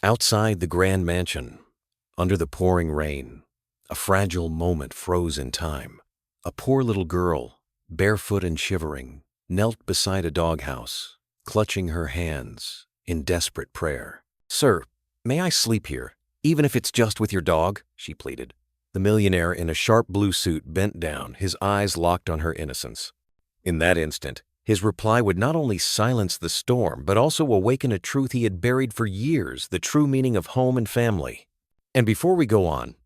Outside the grand mansion, under the pouring rain, a fragile moment froze in time. A poor little girl, barefoot and shivering, knelt beside a doghouse, clutching her hands in desperate prayer. "Sir, may I sleep here, even if it's just with your dog?" she pleaded. The millionaire in a sharp blue suit bent down, his eyes locked on her innocence. In that instant, his reply would not only silence the storm, but also awaken a truth he had buried for years, the true meaning of home and family. And before we go on,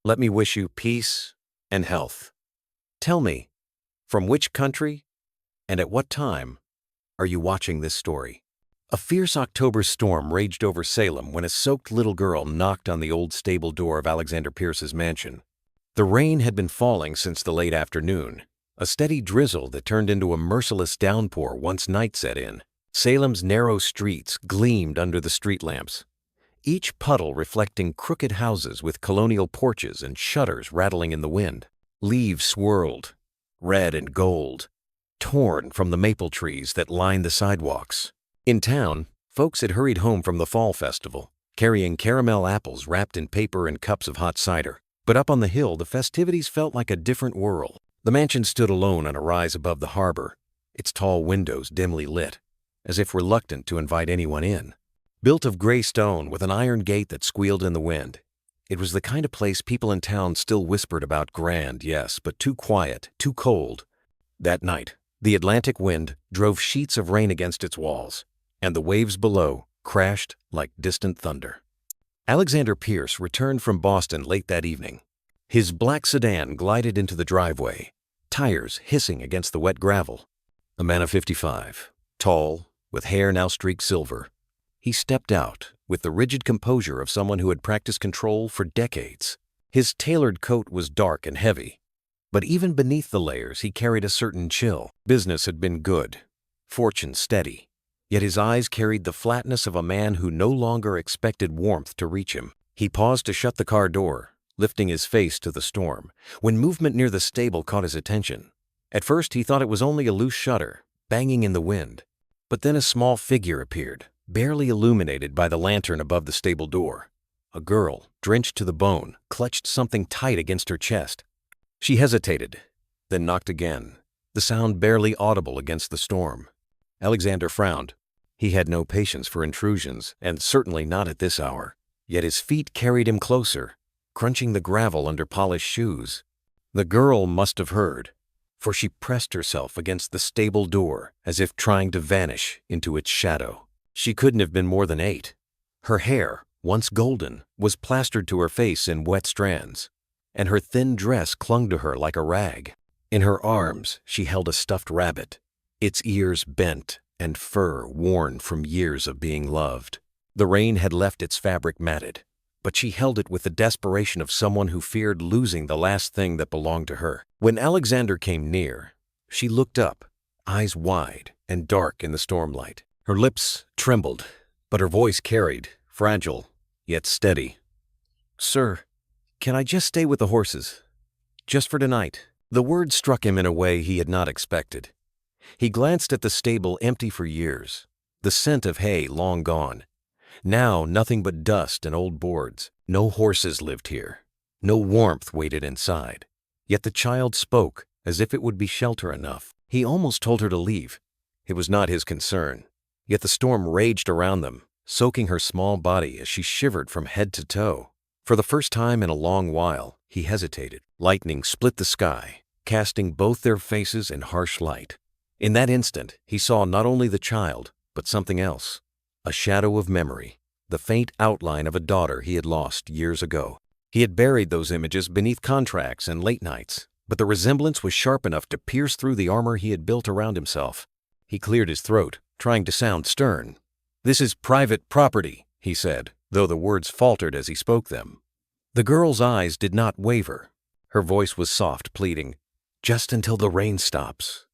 let me wish you peace and health. Tell me, from which country and at what time are you watching this story? A fierce October storm raged over Salem when a soaked little girl knocked on the old stable door of Alexander Pierce's mansion. The rain had been falling since the late afternoon, a steady drizzle that turned into a merciless downpour once night set in. Salem's narrow streets gleamed under the street lamps, each puddle reflecting crooked houses with colonial porches and shutters rattling in the wind. Leaves swirled, red and gold, torn from the maple trees that lined the sidewalks. In town, folks had hurried home from the fall festival, carrying caramel apples wrapped in paper and cups of hot cider. But up on the hill, the festivities felt like a different world. The mansion stood alone on a rise above the harbor, its tall windows dimly lit, as if reluctant to invite anyone in. Built of gray stone with an iron gate that squealed in the wind, it was the kind of place people in town still whispered about. Grand, yes, but too quiet, too cold. That night, the Atlantic wind drove sheets of rain against its walls, and the waves below crashed like distant thunder. Alexander Pierce returned from Boston late that evening. His black sedan glided into the driveway, tires hissing against the wet gravel. A man of 55, tall, with hair now streaked silver, he stepped out with the rigid composure of someone who had practiced control for decades. His tailored coat was dark and heavy, but even beneath the layers he carried a certain chill. Business had been good, fortune steady, yet his eyes carried the flatness of a man who no longer expected warmth to reach him. He paused to shut the car door, lifting his face to the storm, when movement near the stable caught his attention. At first he thought it was only a loose shutter, banging in the wind. But then a small figure appeared, barely illuminated by the lantern above the stable door. A girl, drenched to the bone, clutched something tight against her chest. She hesitated, then knocked again, the sound barely audible against the storm. Alexander frowned. He had no patience for intrusions, and certainly not at this hour. Yet his feet carried him closer, crunching the gravel under polished shoes. The girl must have heard, for she pressed herself against the stable door as if trying to vanish into its shadow. She couldn't have been more than 8. Her hair, once golden, was plastered to her face in wet strands, and her thin dress clung to her like a rag. In her arms she held a stuffed rabbit, its ears bent and fur worn from years of being loved. The rain had left its fabric matted, but she held it with the desperation of someone who feared losing the last thing that belonged to her. When Alexander came near, she looked up, eyes wide and dark in the stormlight. Her lips trembled, but her voice carried, fragile, yet steady. "Sir, can I just stay with the horses? Just for tonight?" The words struck him in a way he had not expected. He glanced at the stable empty for years, the scent of hay long gone. Now nothing but dust and old boards. No horses lived here. No warmth waited inside. Yet the child spoke as if it would be shelter enough. He almost told her to leave. It was not his concern. Yet the storm raged around them, soaking her small body as she shivered from head to toe. For the first time in a long while, he hesitated. Lightning split the sky, casting both their faces in harsh light. In that instant, he saw not only the child, but something else. A shadow of memory, the faint outline of a daughter he had lost years ago. He had buried those images beneath contracts and late nights, but the resemblance was sharp enough to pierce through the armor he had built around himself. He cleared his throat, trying to sound stern. "This is private property," he said, though the words faltered as he spoke them. The girl's eyes did not waver. Her voice was soft, pleading, "Just until the rain stops.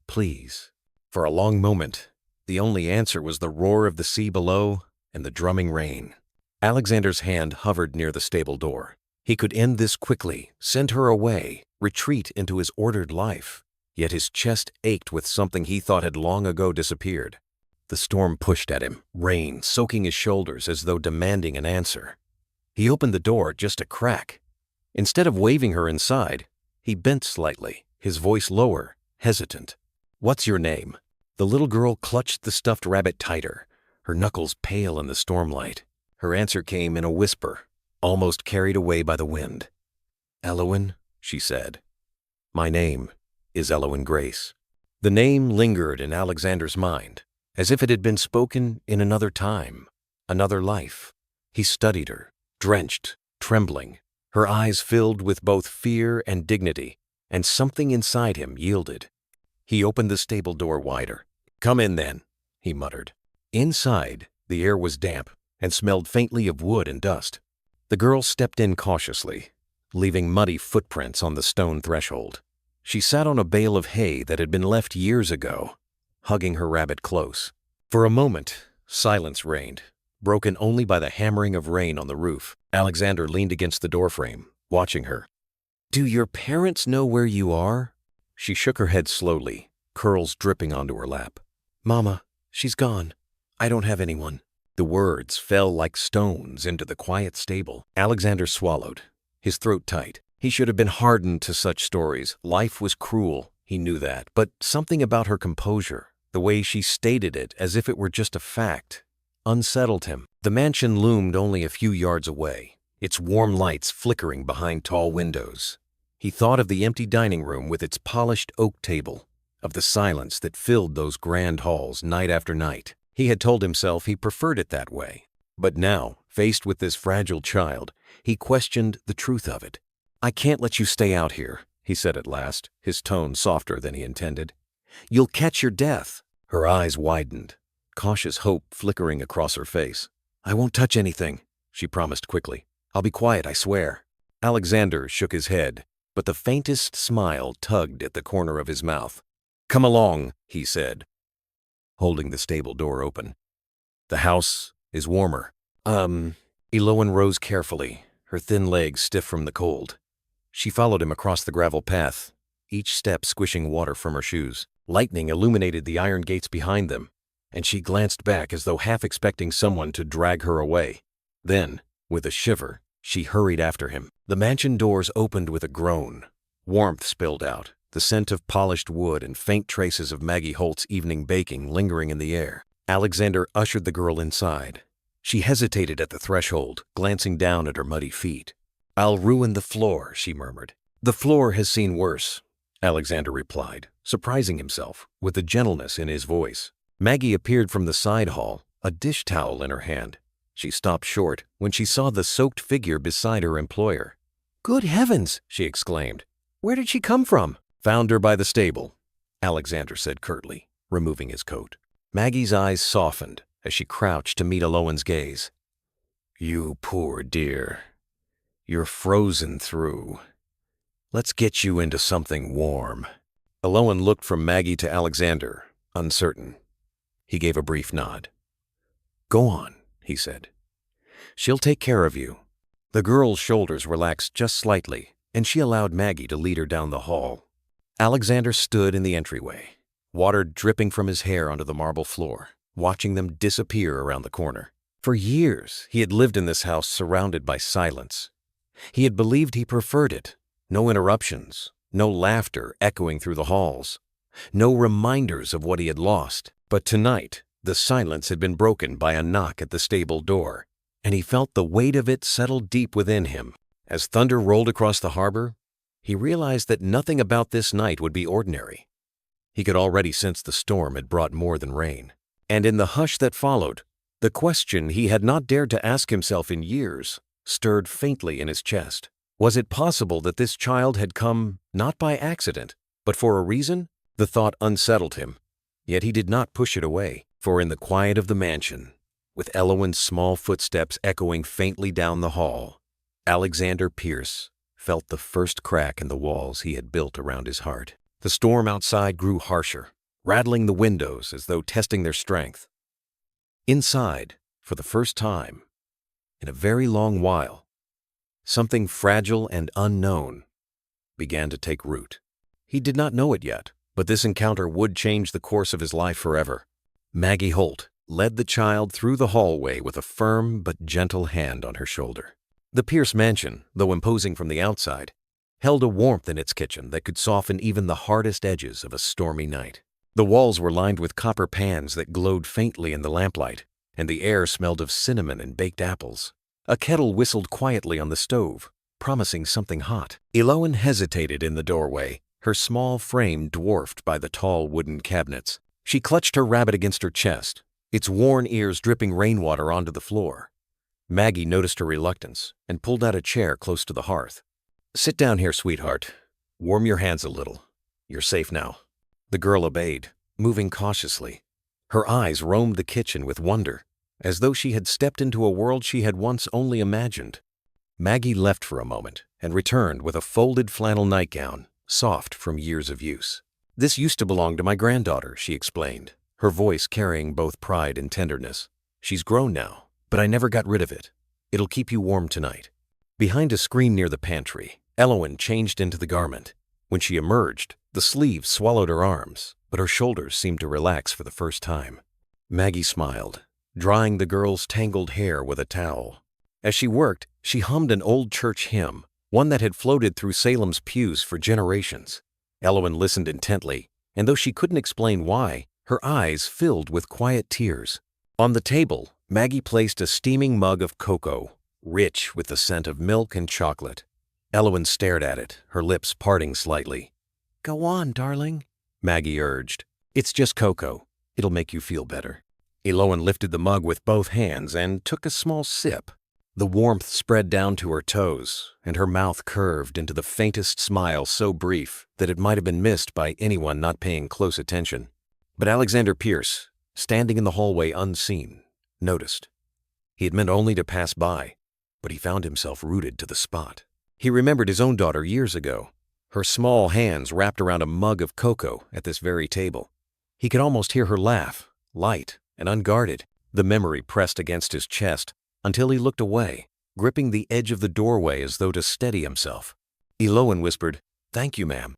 Please." For a long moment, the only answer was the roar of the sea below and the drumming rain. Alexander's hand hovered near the stable door. He could end this quickly, send her away, retreat into his ordered life. Yet his chest ached with something he thought had long ago disappeared. The storm pushed at him, rain soaking his shoulders as though demanding an answer. He opened the door just a crack. Instead of waving her inside, he bent slightly, his voice lower, hesitant. "What's your name?" The little girl clutched the stuffed rabbit tighter, her knuckles pale in the stormlight. Her answer came in a whisper, almost carried away by the wind. "Elowen," she said. "My name is Elowen Grace." The name lingered in Alexander's mind, as if it had been spoken in another time, another life. He studied her, drenched, trembling, her eyes filled with both fear and dignity, and something inside him yielded. He opened the stable door wider. "Come in, then," he muttered. Inside, the air was damp and smelled faintly of wood and dust. The girl stepped in cautiously, leaving muddy footprints on the stone threshold. She sat on a bale of hay that had been left years ago, hugging her rabbit close. For a moment, silence reigned, broken only by the hammering of rain on the roof. Alexander leaned against the doorframe, watching her. "Do your parents know where you are?" She shook her head slowly, curls dripping onto her lap. "Mama, she's gone. I don't have anyone." The words fell like stones into the quiet stable. Alexander swallowed, his throat tight. He should have been hardened to such stories. Life was cruel, he knew that. But something about her composure, the way she stated it as if it were just a fact, unsettled him. The mansion loomed only a few yards away, its warm lights flickering behind tall windows. He thought of the empty dining room with its polished oak table, of the silence that filled those grand halls night after night. He had told himself he preferred it that way. But now, faced with this fragile child, he questioned the truth of it. "I can't let you stay out here," he said at last, his tone softer than he intended. "You'll catch your death." Her eyes widened, cautious hope flickering across her face. "I won't touch anything," she promised quickly. "I'll be quiet, I swear." Alexander shook his head, but the faintest smile tugged at the corner of his mouth. "Come along," he said, holding the stable door open. "The house is warmer." Elowen rose carefully, her thin legs stiff from the cold. She followed him across the gravel path, each step squishing water from her shoes. Lightning illuminated the iron gates behind them, and she glanced back as though half expecting someone to drag her away. Then, with a shiver, she hurried after him. The mansion doors opened with a groan. Warmth spilled out, the scent of polished wood and faint traces of Maggie Holt's evening baking lingering in the air. Alexander ushered the girl inside. She hesitated at the threshold, glancing down at her muddy feet. "I'll ruin the floor," she murmured. "The floor has seen worse," Alexander replied, surprising himself with the gentleness in his voice. Maggie appeared from the side hall, a dish towel in her hand. She stopped short when she saw the soaked figure beside her employer. "Good heavens!" she exclaimed. "Where did she come from?" "Found her by the stable," Alexander said curtly, removing his coat. Maggie's eyes softened as she crouched to meet Elowen's gaze. "You poor dear. You're frozen through. Let's get you into something warm." Elowen looked from Maggie to Alexander, uncertain. He gave a brief nod. "Go on," he said. "She'll take care of you." The girl's shoulders relaxed just slightly, and she allowed Maggie to lead her down the hall. Alexander stood in the entryway, water dripping from his hair onto the marble floor, watching them disappear around the corner. For years, he had lived in this house surrounded by silence. He had believed he preferred it. No interruptions, no laughter echoing through the halls, no reminders of what he had lost. But tonight, the silence had been broken by a knock at the stable door, and he felt the weight of it settle deep within him. As thunder rolled across the harbor, he realized that nothing about this night would be ordinary. He could already sense the storm had brought more than rain. And in the hush that followed, the question he had not dared to ask himself in years stirred faintly in his chest. Was it possible that this child had come not by accident, but for a reason? The thought unsettled him, yet he did not push it away, for in the quiet of the mansion, with Elowen's small footsteps echoing faintly down the hall, Alexander Pierce felt the first crack in the walls he had built around his heart. The storm outside grew harsher, rattling the windows as though testing their strength. Inside, for the first time, in a very long while, something fragile and unknown began to take root. He did not know it yet, but this encounter would change the course of his life forever. Maggie Holt led the child through the hallway with a firm but gentle hand on her shoulder. The Pierce mansion, though imposing from the outside, held a warmth in its kitchen that could soften even the hardest edges of a stormy night. The walls were lined with copper pans that glowed faintly in the lamplight, and the air smelled of cinnamon and baked apples. A kettle whistled quietly on the stove, promising something hot. Eloan hesitated in the doorway, her small frame dwarfed by the tall wooden cabinets. She clutched her rabbit against her chest, its worn ears dripping rainwater onto the floor. Maggie noticed her reluctance and pulled out a chair close to the hearth. "Sit down here, sweetheart. Warm your hands a little. You're safe now." The girl obeyed, moving cautiously. Her eyes roamed the kitchen with wonder, as though she had stepped into a world she had once only imagined. Maggie left for a moment and returned with a folded flannel nightgown, soft from years of use. "This used to belong to my granddaughter," she explained, her voice carrying both pride and tenderness. "She's grown now, but I never got rid of it. It'll keep you warm tonight." Behind a screen near the pantry, Eloan changed into the garment. When she emerged, the sleeves swallowed her arms, but her shoulders seemed to relax for the first time. Maggie smiled, drying the girl's tangled hair with a towel. As she worked, she hummed an old church hymn, one that had floated through Salem's pews for generations. Eloan listened intently, and though she couldn't explain why, her eyes filled with quiet tears. On the table, Maggie placed a steaming mug of cocoa, rich with the scent of milk and chocolate. Eloan stared at it, her lips parting slightly. "Go on, darling," Maggie urged. "It's just cocoa. It'll make you feel better." Eloan lifted the mug with both hands and took a small sip. The warmth spread down to her toes, and her mouth curved into the faintest smile so brief that it might have been missed by anyone not paying close attention. But Alexander Pierce, standing in the hallway unseen, noticed. He had meant only to pass by, but he found himself rooted to the spot. He remembered his own daughter years ago, her small hands wrapped around a mug of cocoa at this very table. He could almost hear her laugh, light and unguarded. The memory pressed against his chest until he looked away, gripping the edge of the doorway as though to steady himself. Eloan whispered, "Thank you, ma'am."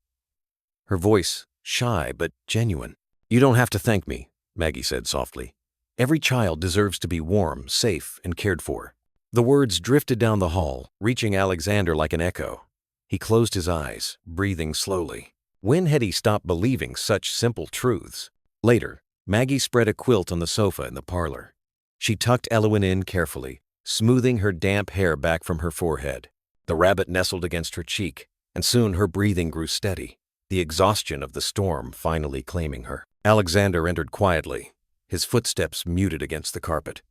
Her voice, shy but genuine. "You don't have to thank me," Maggie said softly. "Every child deserves to be warm, safe, and cared for." The words drifted down the hall, reaching Alexander like an echo. He closed his eyes, breathing slowly. When had he stopped believing such simple truths? Later, Maggie spread a quilt on the sofa in the parlor. She tucked Eloan in carefully, smoothing her damp hair back from her forehead. The rabbit nestled against her cheek, and soon her breathing grew steady, the exhaustion of the storm finally claiming her. Alexander entered quietly, his footsteps muted against the carpet.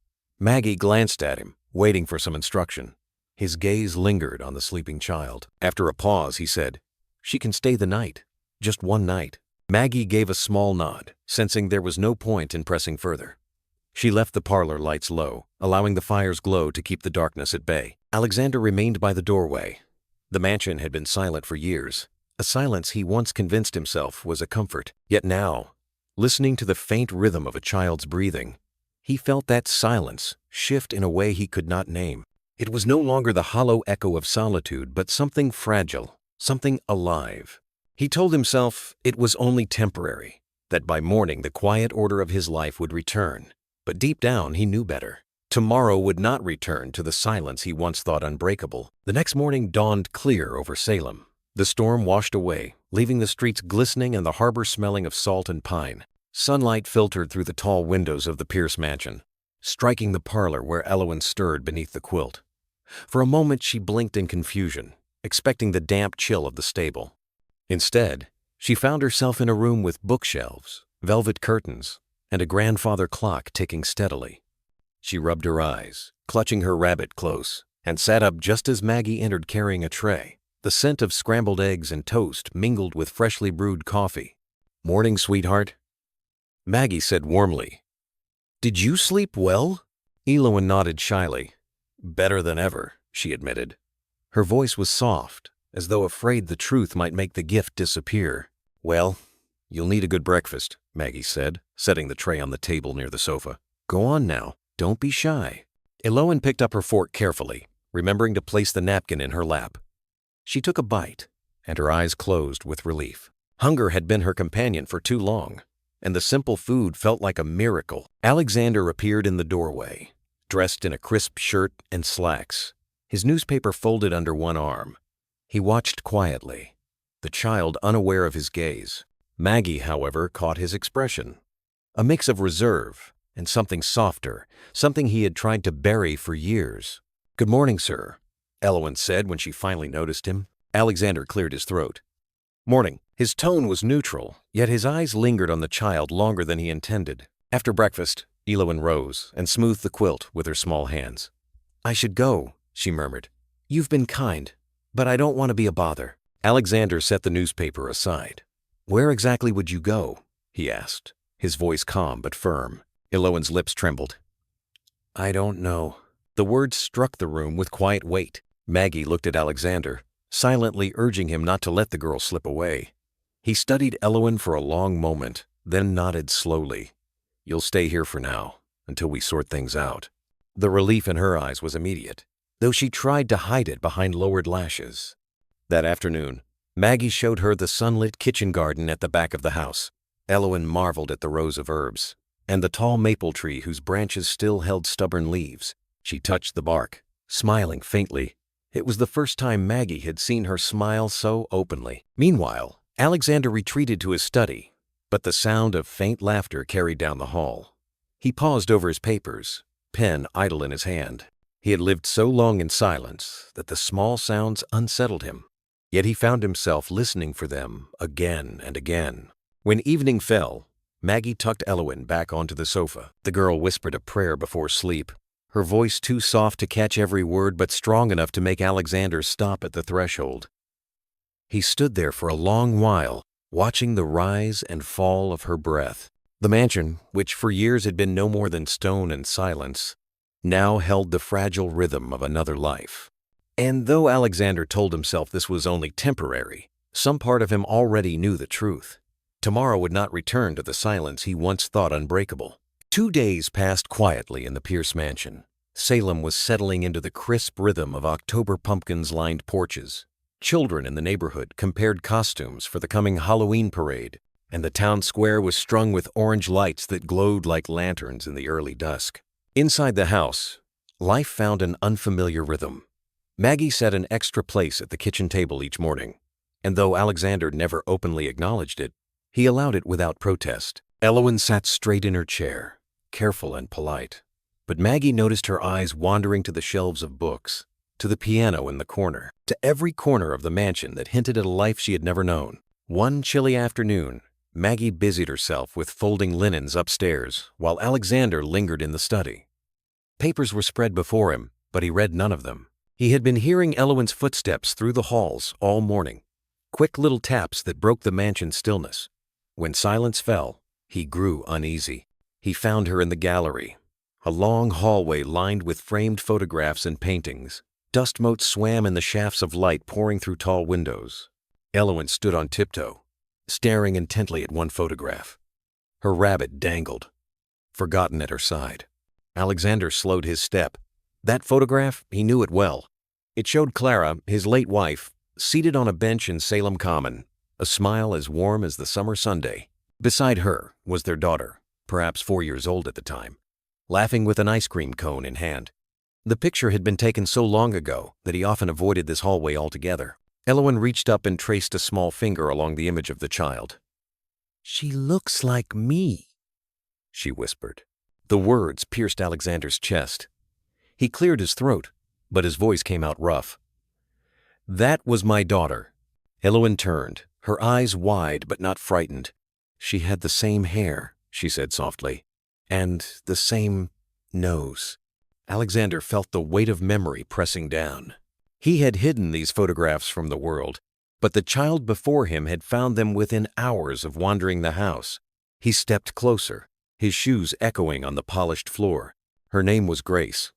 Maggie glanced at him, waiting for some instruction. His gaze lingered on the sleeping child. After a pause, he said, "She can stay the night. Just one night." Maggie gave a small nod, sensing there was no point in pressing further. She left the parlor lights low, allowing the fire's glow to keep the darkness at bay. Alexander remained by the doorway. The mansion had been silent for years, a silence he once convinced himself was a comfort. Yet now, listening to the faint rhythm of a child's breathing, he felt that silence shift in a way he could not name. It was no longer the hollow echo of solitude, but something fragile, something alive. He told himself it was only temporary, that by morning the quiet order of his life would return. But deep down he knew better. Tomorrow would not return to the silence he once thought unbreakable. The next morning dawned clear over Salem. The storm washed away, leaving the streets glistening and the harbor smelling of salt and pine. Sunlight filtered through the tall windows of the Pierce mansion, striking the parlor where Eloan stirred beneath the quilt. For a moment she blinked in confusion, expecting the damp chill of the stable. Instead, she found herself in a room with bookshelves, velvet curtains, and a grandfather clock ticking steadily. She rubbed her eyes, clutching her rabbit close, and sat up just as Maggie entered carrying a tray. The scent of scrambled eggs and toast mingled with freshly brewed coffee. "Morning, sweetheart," Maggie said warmly. "Did you sleep well?" Eloan nodded shyly. "Better than ever," she admitted. Her voice was soft, as though afraid the truth might make the gift disappear. "Well, you'll need a good breakfast," Maggie said, setting the tray on the table near the sofa. "Go on now, don't be shy." Eloan picked up her fork carefully, remembering to place the napkin in her lap. She took a bite, and her eyes closed with relief. Hunger had been her companion for too long. and the simple food felt like a miracle. Alexander appeared in the doorway, dressed in a crisp shirt and slacks, his newspaper folded under one arm. He watched quietly, the child unaware of his gaze. Maggie, however, caught his expression. A mix of reserve and something softer, something he had tried to bury for years. "Good morning, sir," Elowen said when she finally noticed him. Alexander cleared his throat. "Morning." His tone was neutral, yet his eyes lingered on the child longer than he intended. After breakfast, Elowen rose and smoothed the quilt with her small hands. "I should go," she murmured. "You've been kind, but I don't want to be a bother." Alexander set the newspaper aside. "Where exactly would you go?" he asked, his voice calm but firm. Elowen's lips trembled. "I don't know." The words struck the room with quiet weight. Maggie looked at Alexander, silently urging him not to let the girl slip away. He studied Elowen for a long moment, then nodded slowly. "You'll stay here for now, until we sort things out." The relief in her eyes was immediate, though she tried to hide it behind lowered lashes. That afternoon, Maggie showed her the sunlit kitchen garden at the back of the house. Elowen marveled at the rows of herbs, and the tall maple tree whose branches still held stubborn leaves. She touched the bark, smiling faintly. It was the first time Maggie had seen her smile so openly. Meanwhile, Alexander retreated to his study, but the sound of faint laughter carried down the hall. He paused over his papers, pen idle in his hand. He had lived so long in silence that the small sounds unsettled him, yet he found himself listening for them again and again. When evening fell, Maggie tucked Elowen back onto the sofa. The girl whispered a prayer before sleep, her voice too soft to catch every word but strong enough to make Alexander stop at the threshold. He stood there for a long while, watching the rise and fall of her breath. The mansion, which for years had been no more than stone and silence, now held the fragile rhythm of another life. And though Alexander told himself this was only temporary, some part of him already knew the truth. Tomorrow would not return to the silence he once thought unbreakable. 2 days passed quietly in the Pierce mansion. Salem was settling into the crisp rhythm of October pumpkins-lined porches. Children in the neighborhood compared costumes for the coming Halloween parade, and the town square was strung with orange lights that glowed like lanterns in the early dusk. Inside the house, life found an unfamiliar rhythm. Maggie set an extra place at the kitchen table each morning, and though Alexander never openly acknowledged it, he allowed it without protest. Elowen sat straight in her chair, careful and polite, but Maggie noticed her eyes wandering to the shelves of books, to the piano in the corner, to every corner of the mansion that hinted at a life she had never known. One chilly afternoon, Maggie busied herself with folding linens upstairs while Alexander lingered in the study. Papers were spread before him, but he read none of them. He had been hearing Elowen's footsteps through the halls all morning, quick little taps that broke the mansion's stillness. When silence fell, he grew uneasy. He found her in the gallery, a long hallway lined with framed photographs and paintings. Dust motes swam in the shafts of light pouring through tall windows. Elowen stood on tiptoe, staring intently at one photograph. Her rabbit dangled, forgotten at her side. Alexander slowed his step. That photograph, he knew it well. It showed Clara, his late wife, seated on a bench in Salem Common, a smile as warm as the summer Sunday. Beside her was their daughter, perhaps 4 years old at the time, laughing with an ice cream cone in hand. The picture had been taken so long ago that he often avoided this hallway altogether. Elowen reached up and traced a small finger along the image of the child. "She looks like me," she whispered. The words pierced Alexander's chest. He cleared his throat, but his voice came out rough. "That was my daughter." Elowen turned, her eyes wide but not frightened. "She had the same hair," she said softly, "and the same nose." Alexander felt the weight of memory pressing down. He had hidden these photographs from the world, but the child before him had found them within hours of wandering the house. He stepped closer, his shoes echoing on the polished floor. Her name was Grace.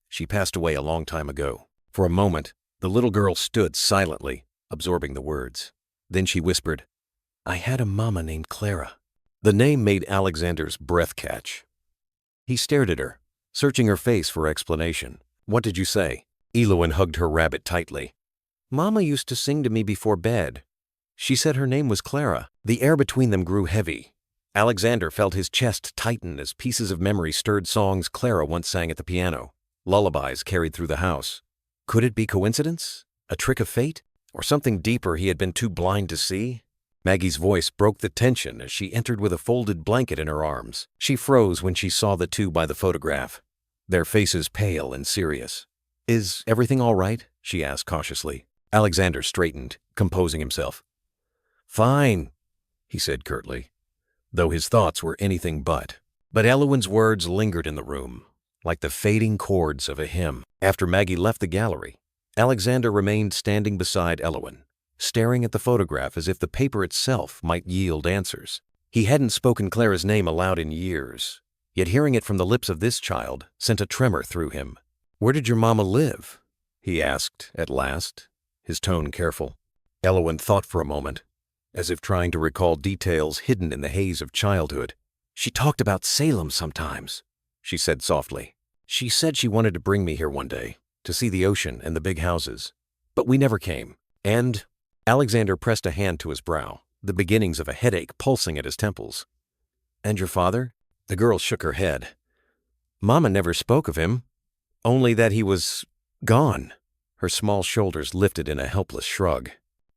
She passed away a long time ago. For a moment, the little girl stood silently, absorbing the words. Then she whispered, "I had a mama named Clara." The name made Alexander's breath catch. He stared at her, searching her face for explanation. "What did you say?" Elowen hugged her rabbit tightly. "Mama used to sing to me before bed. She said her name was Clara." The air between them grew heavy. Alexander felt his chest tighten as pieces of memory stirred songs Clara once sang at the piano. Lullabies carried through the house. Could it be coincidence? A trick of fate? Or something deeper he had been too blind to see? Maggie's voice broke the tension as she entered with a folded blanket in her arms. She froze when she saw the two by the photograph, their faces pale and serious. "Is everything all right?" she asked cautiously. Alexander straightened, composing himself. "Fine," he said curtly, though his thoughts were anything but. But Elowen's words lingered in the room, like the fading chords of a hymn. After Maggie left the gallery, Alexander remained standing beside Elowen, staring at the photograph as if the paper itself might yield answers. He hadn't spoken Clara's name aloud in years, yet hearing it from the lips of this child sent a tremor through him. "Where did your mama live?" he asked at last, his tone careful. Elowen thought for a moment, as if trying to recall details hidden in the haze of childhood. "She talked about Salem sometimes," she said softly. "She said she wanted to bring me here one day, to see the ocean and the big houses. But we never came. And—" Alexander pressed a hand to his brow, the beginnings of a headache pulsing at his temples. "And your father?" The girl shook her head. "Mama never spoke of him, only that he was gone." Her small shoulders lifted in a helpless shrug.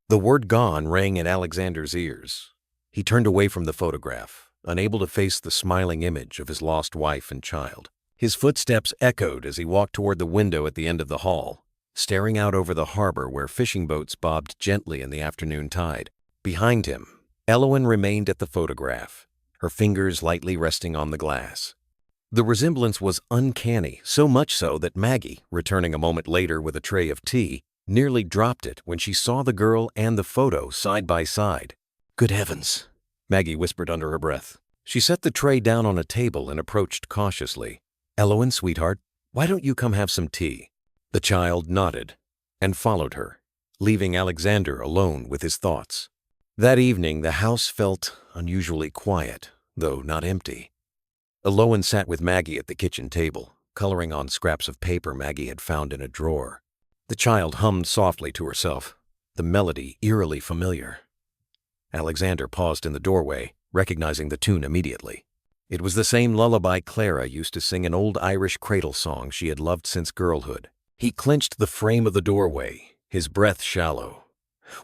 The word "gone" rang in Alexander's ears. He turned away from the photograph, unable to face the smiling image of his lost wife and child. His footsteps echoed as he walked toward the window at the end of the hall, staring out over the harbor where fishing boats bobbed gently in the afternoon tide. Behind him, Elowen remained at the photograph, her fingers lightly resting on the glass. The resemblance was uncanny, so much so that Maggie, returning a moment later with a tray of tea, nearly dropped it when she saw the girl and the photo side by side. "Good heavens," Maggie whispered under her breath. She set the tray down on a table and approached cautiously. "Elowen, sweetheart, why don't you come have some tea?" The child nodded and followed her, leaving Alexander alone with his thoughts. That evening, the house felt unusually quiet, though not empty. Elowen sat with Maggie at the kitchen table, coloring on scraps of paper Maggie had found in a drawer. The child hummed softly to herself, the melody eerily familiar. Alexander paused in the doorway, recognizing the tune immediately. It was the same lullaby Clara used to sing, an old Irish cradle song she had loved since girlhood. He clenched the frame of the doorway, his breath shallow.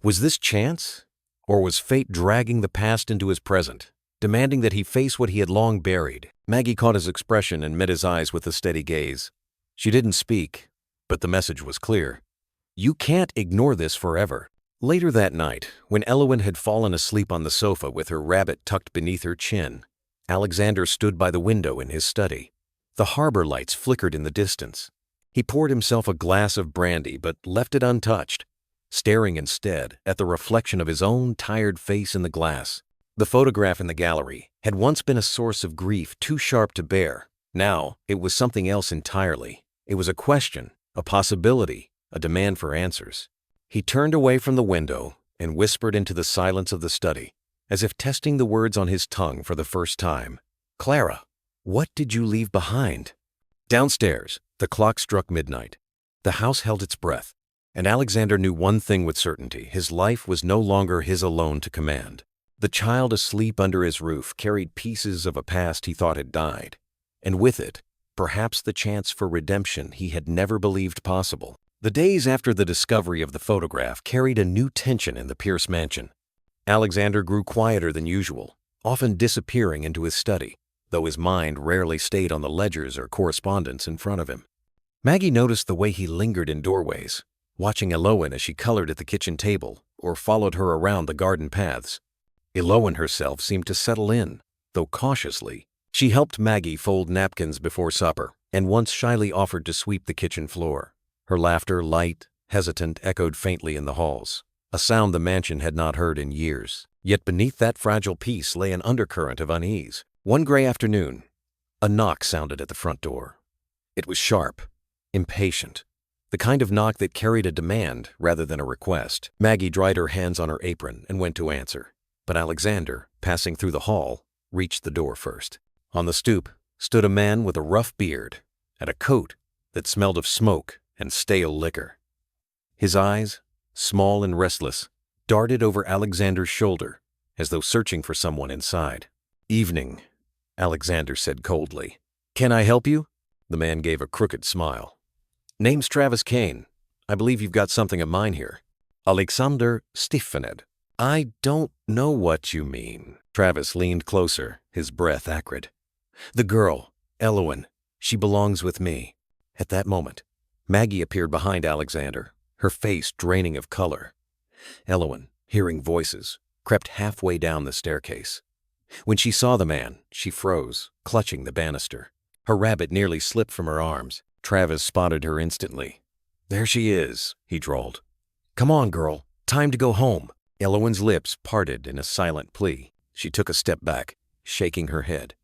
Was this chance? Or was fate dragging the past into his present, demanding that he face what he had long buried? Maggie caught his expression and met his eyes with a steady gaze. She didn't speak, but the message was clear. You can't ignore this forever. Later that night, when Elowen had fallen asleep on the sofa with her rabbit tucked beneath her chin, Alexander stood by the window in his study. The harbor lights flickered in the distance. He poured himself a glass of brandy but left it untouched, staring instead at the reflection of his own tired face in the glass. The photograph in the gallery had once been a source of grief too sharp to bear. Now it was something else entirely. It was a question, a possibility, a demand for answers. He turned away from the window and whispered into the silence of the study, as if testing the words on his tongue for the first time. "Clara, what did you leave behind?" Downstairs, the clock struck midnight. The house held its breath, and Alexander knew one thing with certainty: his life was no longer his alone to command. The child asleep under his roof carried pieces of a past he thought had died, and with it, perhaps the chance for redemption he had never believed possible. The days after the discovery of the photograph carried a new tension in the Pierce mansion. Alexander grew quieter than usual, often disappearing into his study, though his mind rarely stayed on the ledgers or correspondence in front of him. Maggie noticed the way he lingered in doorways, watching Elowen as she colored at the kitchen table or followed her around the garden paths. Elowen herself seemed to settle in, though cautiously. She helped Maggie fold napkins before supper and once shyly offered to sweep the kitchen floor. Her laughter, light, hesitant, echoed faintly in the halls, a sound the mansion had not heard in years. Yet beneath that fragile peace lay an undercurrent of unease. One gray afternoon, a knock sounded at the front door. It was sharp, impatient, the kind of knock that carried a demand rather than a request. Maggie dried her hands on her apron and went to answer, but Alexander, passing through the hall, reached the door first. On the stoop stood a man with a rough beard and a coat that smelled of smoke and stale liquor. His eyes, small and restless, darted over Alexander's shoulder as though searching for someone inside. Evening, Alexander said coldly. Can I help you? The man gave a crooked smile. Name's Travis Kane. I believe you've got something of mine here. Alexander Stefaned. I don't know what you mean. Travis leaned closer, his breath acrid. The girl, Elowen, she belongs with me. At that moment, Maggie appeared behind Alexander, her face draining of color. Elowen, hearing voices, crept halfway down the staircase. When she saw the man, she froze, clutching the banister. Her rabbit nearly slipped from her arms. Travis spotted her instantly. There she is, he drawled. Come on, girl. Time to go home. Elowen's lips parted in a silent plea. She took a step back, shaking her head.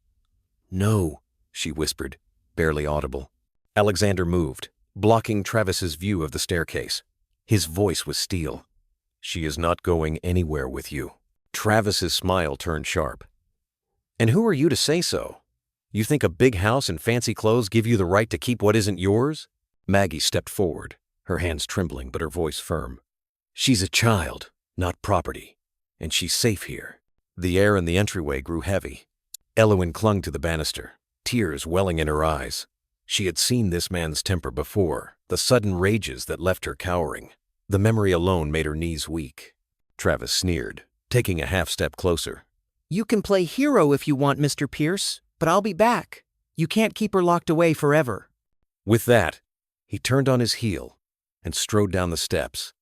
No, she whispered, barely audible. Alexander moved, blocking Travis's view of the staircase. His voice was steel. She is not going anywhere with you. Travis's smile turned sharp. And who are you to say so? You think a big house and fancy clothes give you the right to keep what isn't yours? Maggie stepped forward, her hands trembling but her voice firm. She's a child, not property, and she's safe here. The air in the entryway grew heavy. Elowen clung to the banister, tears welling in her eyes. She had seen this man's temper before, the sudden rages that left her cowering. The memory alone made her knees weak. Travis sneered, taking a half-step closer. You can play hero if you want, Mr. Pierce, but I'll be back. You can't keep her locked away forever. With that, he turned on his heel and strode down the steps,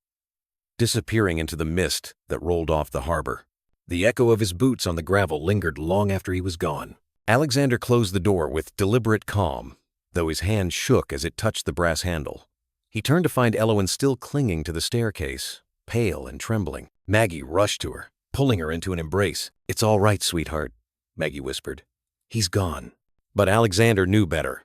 disappearing into the mist that rolled off the harbor. The echo of his boots on the gravel lingered long after he was gone. Alexander closed the door with deliberate calm, though his hand shook as it touched the brass handle. He turned to find Elowen still clinging to the staircase, pale and trembling. Maggie rushed to her, pulling her into an embrace. It's all right, sweetheart, Maggie whispered. He's gone. But Alexander knew better.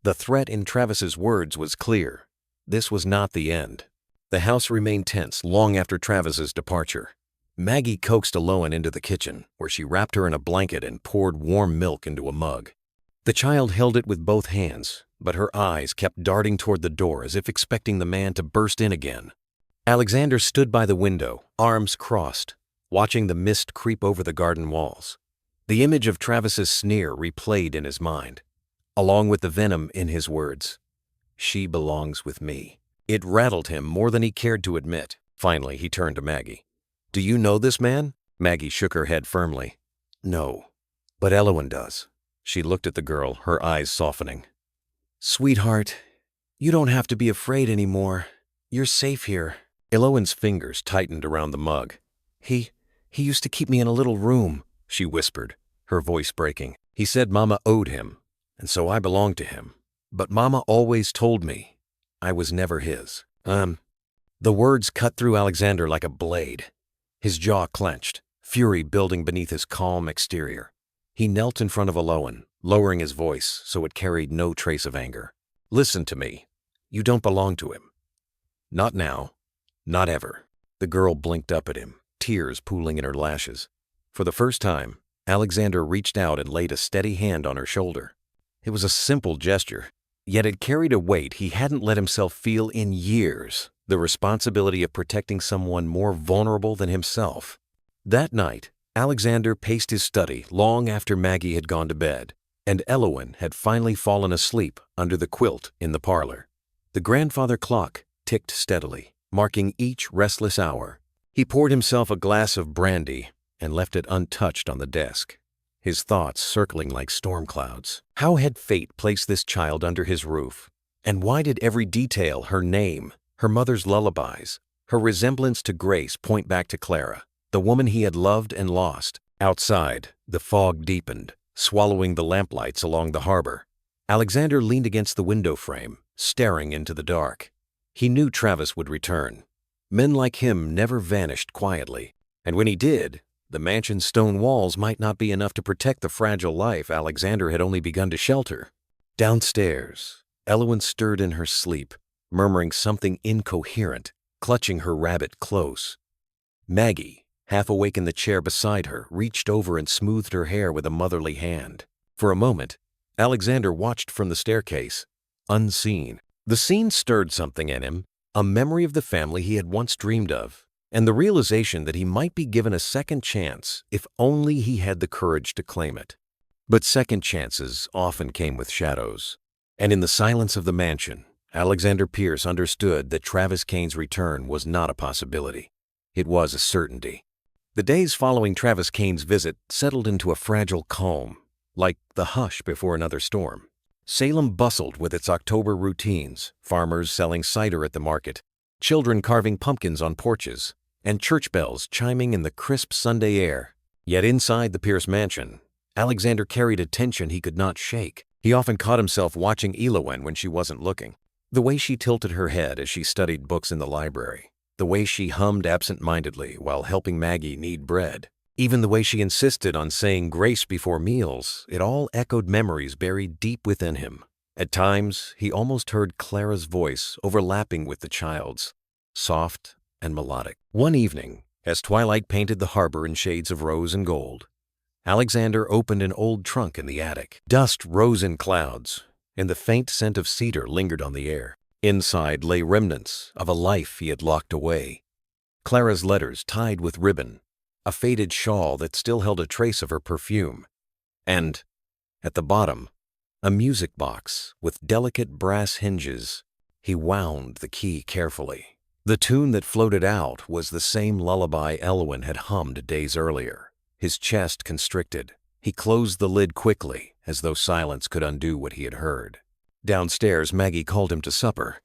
The threat in Travis's words was clear. This was not the end. The house remained tense long after Travis's departure. Maggie coaxed Elowen into the kitchen, where she wrapped her in a blanket and poured warm milk into a mug. The child held it with both hands, but her eyes kept darting toward the door as if expecting the man to burst in again. Alexander stood by the window, arms crossed, watching the mist creep over the garden walls. The image of Travis's sneer replayed in his mind, along with the venom in his words. She belongs with me. It rattled him more than he cared to admit. Finally, he turned to Maggie. Do you know this man? Maggie shook her head firmly. No, but Elowen does. She looked at the girl, her eyes softening. Sweetheart, you don't have to be afraid anymore. You're safe here. Elowen's fingers tightened around the mug. He used to keep me in a little room, she whispered, her voice breaking. He said Mama owed him, and so I belonged to him. But Mama always told me I was never his. The words cut through Alexander like a blade. His jaw clenched, fury building beneath his calm exterior. He knelt in front of Elowen, lowering his voice so it carried no trace of anger. Listen to me. You don't belong to him. Not now. Not ever. The girl blinked up at him, tears pooling in her lashes. For the first time, Alexander reached out and laid a steady hand on her shoulder. It was a simple gesture, yet it carried a weight he hadn't let himself feel in years, the responsibility of protecting someone more vulnerable than himself. That night, Alexander paced his study long after Maggie had gone to bed, and Elowen had finally fallen asleep under the quilt in the parlor. The grandfather clock ticked steadily, marking each restless hour. He poured himself a glass of brandy and left it untouched on the desk, his thoughts circling like storm clouds. How had fate placed this child under his roof? And why did every detail, her name, her mother's lullabies, her resemblance to Grace point back to Clara, the woman he had loved and lost? Outside, the fog deepened, swallowing the lamplights along the harbor. Alexander leaned against the window frame, staring into the dark. He knew Travis would return. Men like him never vanished quietly, and when he did, the mansion's stone walls might not be enough to protect the fragile life Alexander had only begun to shelter. Downstairs, Elowen stirred in her sleep, murmuring something incoherent, clutching her rabbit close. Maggie, half awake in the chair beside her, reached over and smoothed her hair with a motherly hand. For a moment, Alexander watched from the staircase, unseen. The scene stirred something in him, a memory of the family he had once dreamed of. and the realization that he might be given a second chance if only he had the courage to claim it. But second chances often came with shadows, and in the silence of the mansion, Alexander Pierce understood that Travis Kane's return was not a possibility. It was a certainty. The days following Travis Kane's visit settled into a fragile calm, like the hush before another storm. Salem bustled with its October routines, farmers selling cider at the market, children carving pumpkins on porches, and church bells chiming in the crisp Sunday air. Yet inside the Pierce mansion, Alexander carried a tension he could not shake. He often caught himself watching Elowen when she wasn't looking. The way she tilted her head as she studied books in the library. The way she hummed absent-mindedly while helping Maggie knead bread. Even the way she insisted on saying grace before meals, it all echoed memories buried deep within him. At times, he almost heard Clara's voice overlapping with the child's, soft and melodic. One evening, as twilight painted the harbor in shades of rose and gold, Alexander opened an old trunk in the attic. Dust rose in clouds, and the faint scent of cedar lingered on the air. Inside lay remnants of a life he had locked away. Clara's letters tied with ribbon, a faded shawl that still held a trace of her perfume, and, at the bottom, a music box with delicate brass hinges. He wound the key carefully. The tune that floated out was the same lullaby Elowen had hummed days earlier. His chest constricted. He closed the lid quickly, as though silence could undo what he had heard. Downstairs, Maggie called him to supper.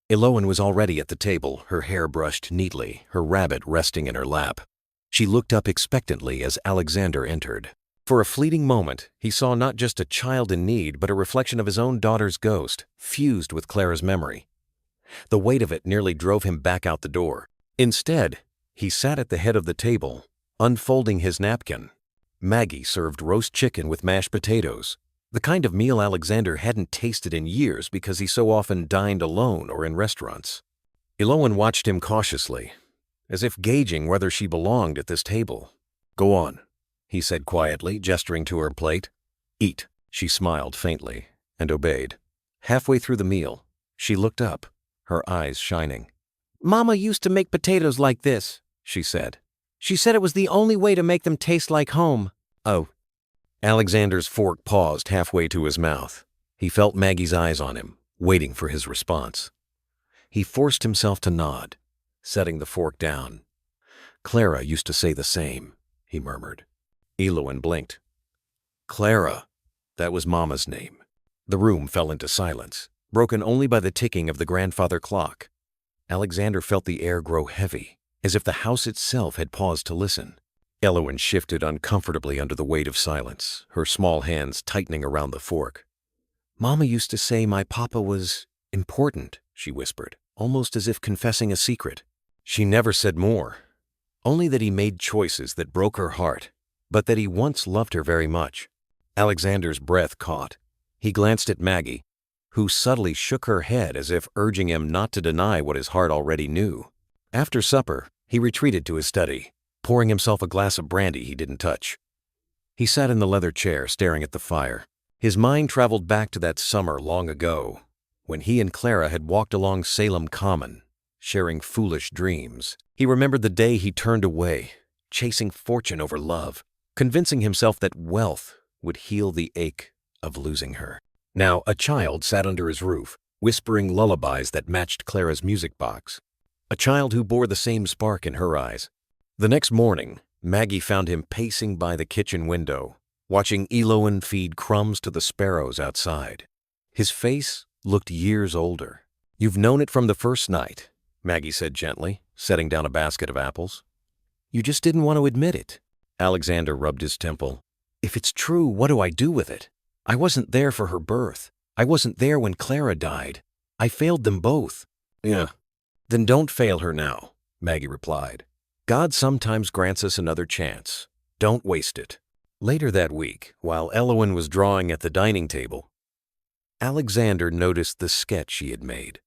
Elowen was already at the table, her hair brushed neatly, her rabbit resting in her lap. She looked up expectantly as Alexander entered. For a fleeting moment, he saw not just a child in need, but a reflection of his own daughter's ghost, fused with Clara's memory. The weight of it nearly drove him back out the door. Instead, he sat at the head of the table, unfolding his napkin. Maggie served roast chicken with mashed potatoes, the kind of meal Alexander hadn't tasted in years because he so often dined alone or in restaurants. Elowen watched him cautiously, as if gauging whether she belonged at this table. "Go on," he said quietly, gesturing to her plate. "Eat." She smiled faintly and obeyed. Halfway through the meal, she looked up, her eyes shining. "Mama used to make potatoes like this," she said. "She said it was the only way to make them taste like home." "Oh." Alexander's fork paused halfway to his mouth. He felt Maggie's eyes on him, waiting for his response. He forced himself to nod, setting the fork down. "Clara used to say the same," he murmured. Elowen blinked. "Clara," that was Mama's name. The room fell into silence, broken only by the ticking of the grandfather clock. Alexander felt the air grow heavy, as if the house itself had paused to listen. Elowen shifted uncomfortably under the weight of silence, her small hands tightening around the fork. "Mama used to say my papa was important," she whispered, almost as if confessing a secret. She never said more, only that he made choices that broke her heart, but that he once loved her very much. Alexander's breath caught. He glanced at Maggie, who subtly shook her head as if urging him not to deny what his heart already knew. After supper, he retreated to his study, pouring himself a glass of brandy he didn't touch. He sat in the leather chair, staring at the fire. His mind traveled back to that summer long ago, when he and Clara had walked along Salem Common, sharing foolish dreams. He remembered the day he turned away, chasing fortune over love, convincing himself that wealth would heal the ache of losing her. Now a child sat under his roof, whispering lullabies that matched Clara's music box. A child who bore the same spark in her eyes. The next morning, Maggie found him pacing by the kitchen window, watching Elowen feed crumbs to the sparrows outside. His face looked years older. "You've known it from the first night," Maggie said gently, setting down a basket of apples. "You just didn't want to admit it." Alexander rubbed his temple. "If it's true, what do I do with it? I wasn't there for her birth. I wasn't there when Clara died. I failed them both." "Yeah. Then don't fail her now," Maggie replied. "God sometimes grants us another chance. Don't waste it." Later that week, while Elowen was drawing at the dining table, Alexander noticed the sketch she had made.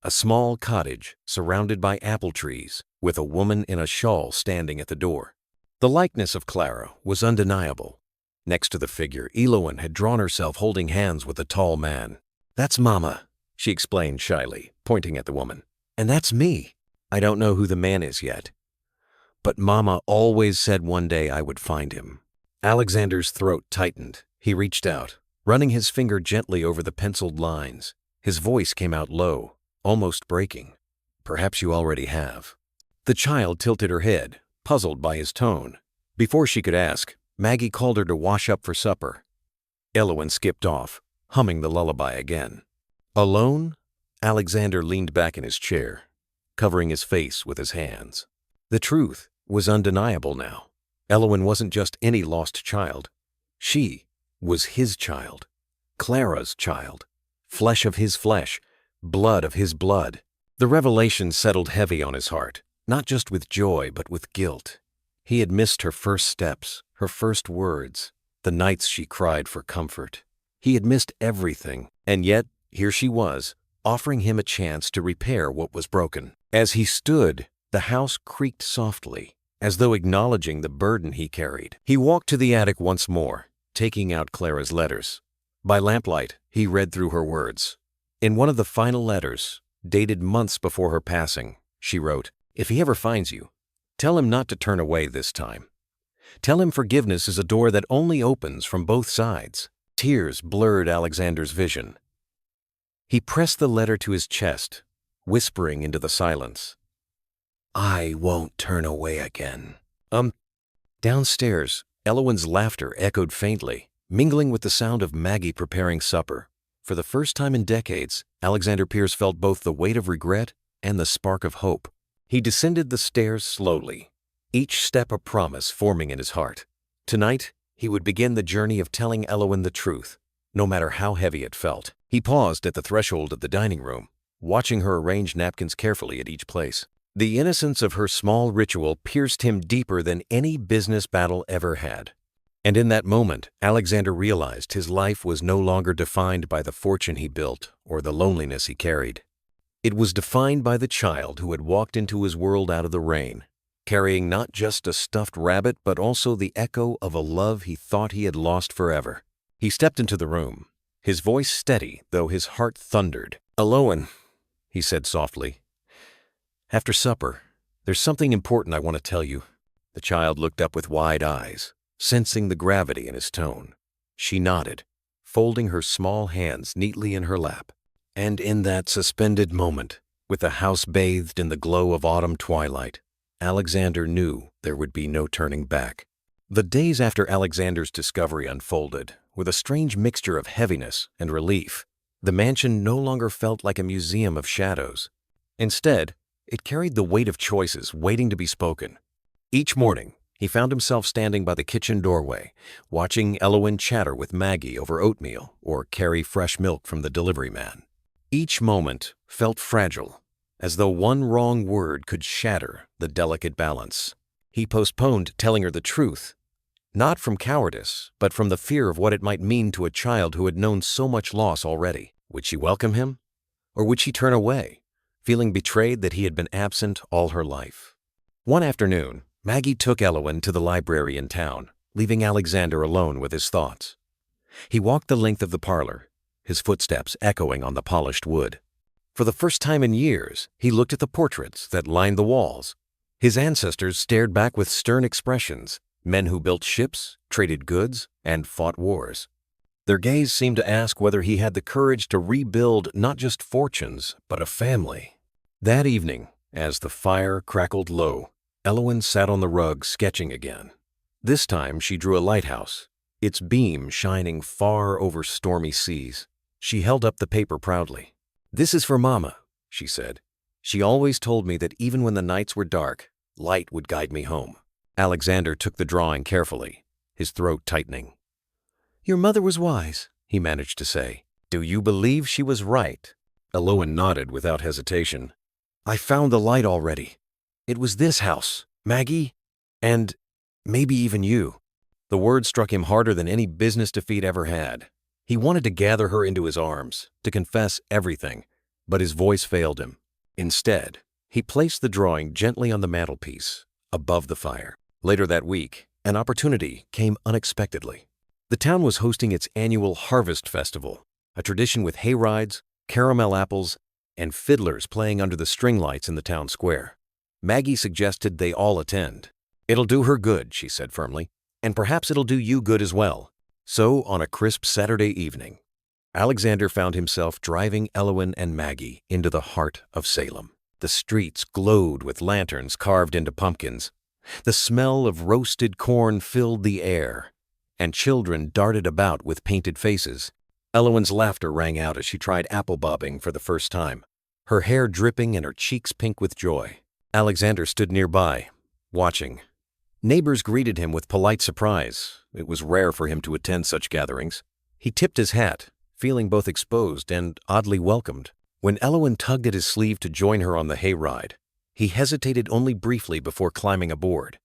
A small cottage surrounded by apple trees, with a woman in a shawl standing at the door. The likeness of Clara was undeniable. Next to the figure, Elowen had drawn herself holding hands with a tall man. "That's Mama," she explained shyly, pointing at the woman. "And that's me. I don't know who the man is yet. But Mama always said one day I would find him. Alexander's throat tightened. He reached out, running his finger gently over the penciled lines. His voice came out low, almost breaking. Perhaps you already have. The child tilted her head, puzzled by his tone. Before she could ask, Maggie called her to wash up for supper. Elowen skipped off, humming the lullaby again. Alone, Alexander leaned back in his chair, covering his face with his hands. The truth was undeniable now. Elowen wasn't just any lost child. She was his child, Clara's child, flesh of his flesh, blood of his blood. The revelation settled heavy on his heart, not just with joy but with guilt. He had missed her first steps, her first words, the nights she cried for comfort. He had missed everything, and yet here she was, offering him a chance to repair what was broken. As he stood, the house creaked softly, as though acknowledging the burden he carried. He walked to the attic once more, taking out Clara's letters. By lamplight, he read through her words. In one of the final letters, dated months before her passing, she wrote, "If he ever finds you, tell him not to turn away this time. Tell him forgiveness is a door that only opens from both sides." Tears blurred Alexander's vision. He pressed the letter to his chest, whispering into the silence, "I won't turn away again." Downstairs, Elowen's laughter echoed faintly, mingling with the sound of Maggie preparing supper. For the first time in decades, Alexander Pierce felt both the weight of regret and the spark of hope. He descended the stairs slowly, each step a promise forming in his heart. Tonight, he would begin the journey of telling Elowen the truth, no matter how heavy it felt. He paused at the threshold of the dining room, watching her arrange napkins carefully at each place. The innocence of her small ritual pierced him deeper than any business battle ever had. And in that moment, Alexander realized his life was no longer defined by the fortune he built or the loneliness he carried. It was defined by the child who had walked into his world out of the rain, carrying not just a stuffed rabbit but also the echo of a love he thought he had lost forever. He stepped into the room, his voice steady though his heart thundered. "Elowen," he said softly, "after supper, there's something important I want to tell you." The child looked up with wide eyes, sensing the gravity in his tone. She nodded, folding her small hands neatly in her lap. And in that suspended moment, with the house bathed in the glow of autumn twilight, Alexander knew there would be no turning back. The days after Alexander's discovery unfolded with a strange mixture of heaviness and relief. The mansion no longer felt like a museum of shadows. Instead, it carried the weight of choices waiting to be spoken. Each morning, he found himself standing by the kitchen doorway, watching Elowen chatter with Maggie over oatmeal or carry fresh milk from the delivery man. Each moment felt fragile, as though one wrong word could shatter the delicate balance. He postponed telling her the truth, not from cowardice, but from the fear of what it might mean to a child who had known so much loss already. Would she welcome him? Or would she turn away, feeling betrayed that he had been absent all her life? One afternoon, Maggie took Elowen to the library in town, leaving Alexander alone with his thoughts. He walked the length of the parlor, his footsteps echoing on the polished wood. For the first time in years, he looked at the portraits that lined the walls. His ancestors stared back with stern expressions, men who built ships, traded goods, and fought wars. Their gaze seemed to ask whether he had the courage to rebuild not just fortunes, but a family. That evening, as the fire crackled low, Elowen sat on the rug sketching again. This time she drew a lighthouse, its beam shining far over stormy seas. She held up the paper proudly. "This is for Mama," she said. "She always told me that even when the nights were dark, light would guide me home." Alexander took the drawing carefully, his throat tightening. "Your mother was wise," he managed to say. "Do you believe she was right?" Elowen nodded without hesitation. "I found the light already. It was this house, Maggie, and maybe even you." The word struck him harder than any business defeat ever had. He wanted to gather her into his arms, to confess everything, but his voice failed him. Instead, he placed the drawing gently on the mantelpiece, above the fire. Later that week, an opportunity came unexpectedly. The town was hosting its annual Harvest Festival, a tradition with hayrides, caramel apples, and fiddlers playing under the string lights in the town square. Maggie suggested they all attend. It'll do her good, she said firmly, and perhaps it'll do you good as well. So, on a crisp Saturday evening, Alexander found himself driving Elowen and Maggie into the heart of Salem. The streets glowed with lanterns carved into pumpkins. The smell of roasted corn filled the air, and children darted about with painted faces. Elowen's laughter rang out as she tried apple bobbing for the first time, her hair dripping and her cheeks pink with joy. Alexander stood nearby, watching. Neighbors greeted him with polite surprise. It was rare for him to attend such gatherings. He tipped his hat, feeling both exposed and oddly welcomed. When Elowen tugged at his sleeve to join her on the hayride, he hesitated only briefly before climbing aboard.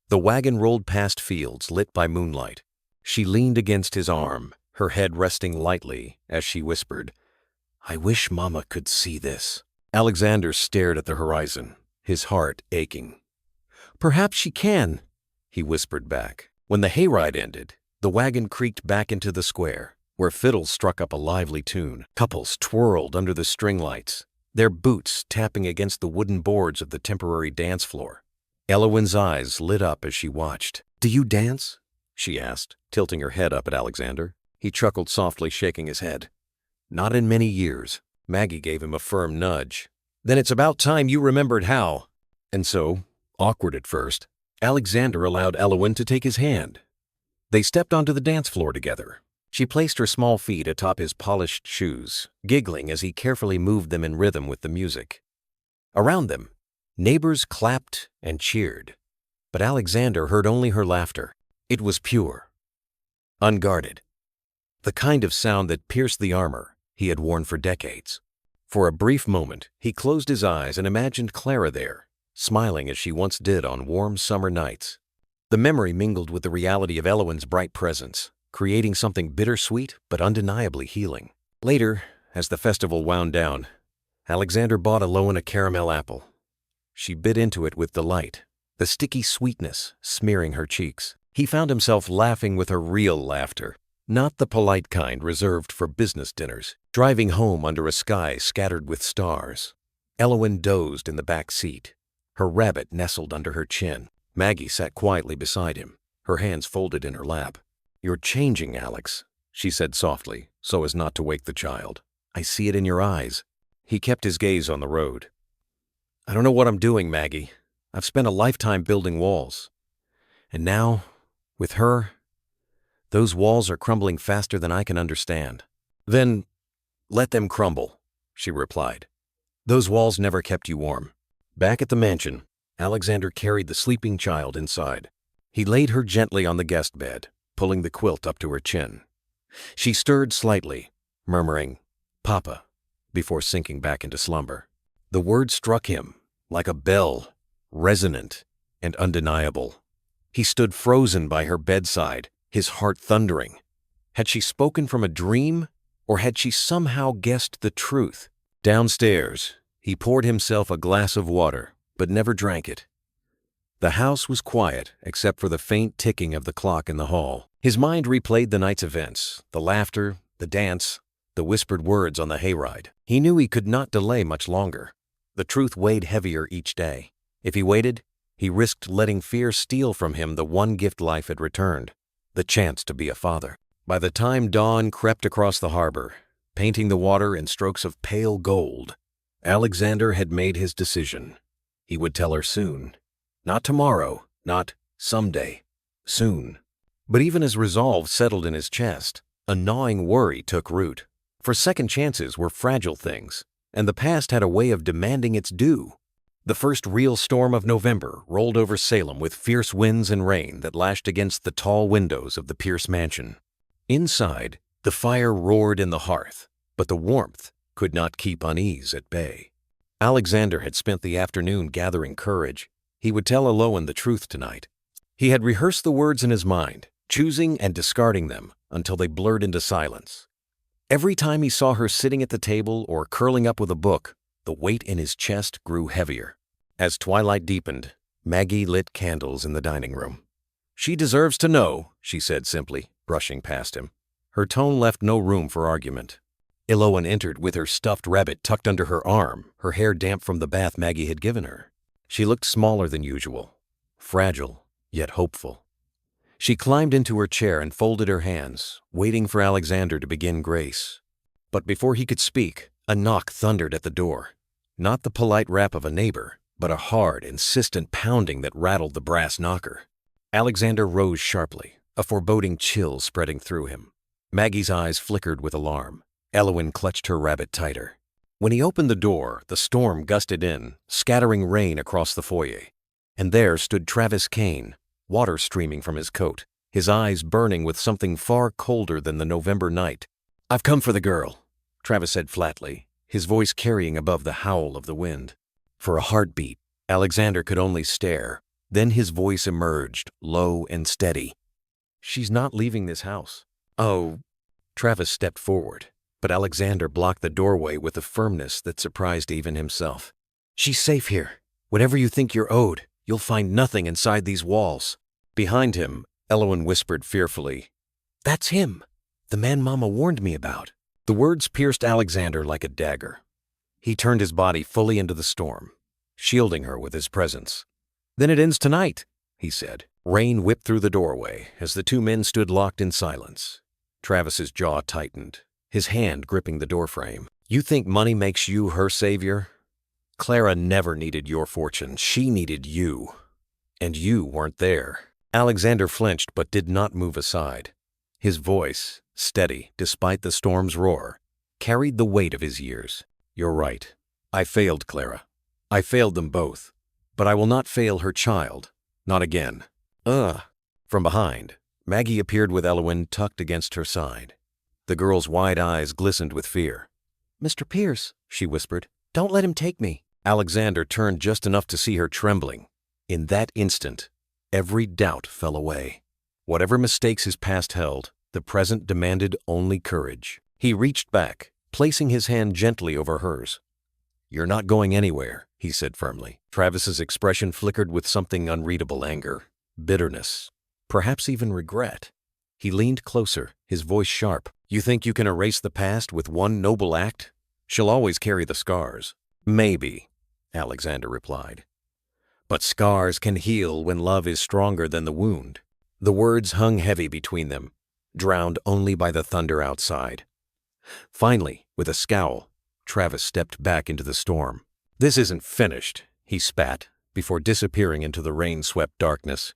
The wagon rolled past fields lit by moonlight. She leaned against his arm, her head resting lightly as she whispered, "I wish Mama could see this." Alexander stared at the horizon, his heart aching. "Perhaps she can," he whispered back. When the hayride ended, the wagon creaked back into the square, where fiddles struck up a lively tune. Couples twirled under the string lights, their boots tapping against the wooden boards of the temporary dance floor. Elowen's eyes lit up as she watched. "Do you dance?" she asked, tilting her head up at Alexander. He chuckled softly, shaking his head. "Not in many years." Maggie gave him a firm nudge. "Then it's about time you remembered how." And so, awkward at first, Alexander allowed Elowen to take his hand. They stepped onto the dance floor together. She placed her small feet atop his polished shoes, giggling as he carefully moved them in rhythm with the music. Around them, neighbors clapped and cheered, but Alexander heard only her laughter. It was pure, unguarded, the kind of sound that pierced the armor he had worn for decades. For a brief moment, he closed his eyes and imagined Clara there, smiling as she once did on warm summer nights. The memory mingled with the reality of Elowen's bright presence, creating something bittersweet but undeniably healing. Later, as the festival wound down, Alexander bought Elowen a caramel apple. She bit into it with delight, the sticky sweetness smearing her cheeks. He found himself laughing with her real laughter, not the polite kind reserved for business dinners. Driving home under a sky scattered with stars, Elowen dozed in the back seat, her rabbit nestled under her chin. Maggie sat quietly beside him, her hands folded in her lap. "You're changing, Alex," she said softly, so as not to wake the child. "I see it in your eyes." He kept his gaze on the road. "I don't know what I'm doing, Maggie. I've spent a lifetime building walls. And now, with her, those walls are crumbling faster than I can understand." "Then let them crumble," she replied. "Those walls never kept you warm." Back at the mansion, Alexander carried the sleeping child inside. He laid her gently on the guest bed, pulling the quilt up to her chin. She stirred slightly, murmuring, "Papa," before sinking back into slumber. The word struck him like a bell, resonant and undeniable. He stood frozen by her bedside, his heart thundering. Had she spoken from a dream, or had she somehow guessed the truth? Downstairs, he poured himself a glass of water, but never drank it. The house was quiet except for the faint ticking of the clock in the hall. His mind replayed the night's events, the laughter, the dance, the whispered words on the hayride. He knew he could not delay much longer. The truth weighed heavier each day. If he waited, he risked letting fear steal from him the one gift life had returned, the chance to be a father. By the time dawn crept across the harbor, painting the water in strokes of pale gold, Alexander had made his decision. He would tell her soon. Not tomorrow, not someday. Soon. But even as resolve settled in his chest, a gnawing worry took root. For second chances were fragile things, and the past had a way of demanding its due. The first real storm of November rolled over Salem with fierce winds and rain that lashed against the tall windows of the Pierce mansion. Inside, the fire roared in the hearth, but the warmth could not keep unease at bay. Alexander had spent the afternoon gathering courage. He would tell Elowen the truth tonight. He had rehearsed the words in his mind, choosing and discarding them until they blurred into silence. Every time he saw her sitting at the table or curling up with a book, the weight in his chest grew heavier. As twilight deepened, Maggie lit candles in the dining room. "She deserves to know," she said simply, brushing past him. Her tone left no room for argument. Elowen entered with her stuffed rabbit tucked under her arm, her hair damp from the bath Maggie had given her. She looked smaller than usual, fragile, yet hopeful. She climbed into her chair and folded her hands, waiting for Alexander to begin grace. But before he could speak, a knock thundered at the door. Not the polite rap of a neighbor, but a hard, insistent pounding that rattled the brass knocker. Alexander rose sharply, a foreboding chill spreading through him. Maggie's eyes flickered with alarm. Elowen clutched her rabbit tighter. When he opened the door, the storm gusted in, scattering rain across the foyer. And there stood Travis Kane, water streaming from his coat, his eyes burning with something far colder than the November night. "I've come for the girl," Travis said flatly, his voice carrying above the howl of the wind. For a heartbeat, Alexander could only stare. Then his voice emerged, low and steady. "She's not leaving this house." "Oh." Travis stepped forward, but Alexander blocked the doorway with a firmness that surprised even himself. "She's safe here. Whatever you think you're owed, you'll find nothing inside these walls." Behind him, Elowen whispered fearfully, "That's him, the man Mama warned me about." The words pierced Alexander like a dagger. He turned his body fully into the storm, shielding her with his presence. "Then it ends tonight," he said. Rain whipped through the doorway as the two men stood locked in silence. Travis's jaw tightened, his hand gripping the doorframe. "You think money makes you her savior? Clara never needed your fortune. She needed you. And you weren't there." Alexander flinched but did not move aside. His voice, steady despite the storm's roar, carried the weight of his years. "You're right. I failed Clara. I failed them both. But I will not fail her child. Not again." From behind, Maggie appeared with Elowen tucked against her side. The girl's wide eyes glistened with fear. "Mr. Pierce," she whispered, "don't let him take me." Alexander turned just enough to see her trembling. In that instant, every doubt fell away. Whatever mistakes his past held, the present demanded only courage. He reached back, placing his hand gently over hers. "You're not going anywhere," he said firmly. Travis's expression flickered with something unreadable: anger, bitterness, perhaps even regret. He leaned closer, his voice sharp. "You think you can erase the past with one noble act? She'll always carry the scars." "Maybe," Alexander replied. "But scars can heal when love is stronger than the wound." The words hung heavy between them, drowned only by the thunder outside. Finally, with a scowl, Travis stepped back into the storm. "This isn't finished," he spat, before disappearing into the rain-swept darkness.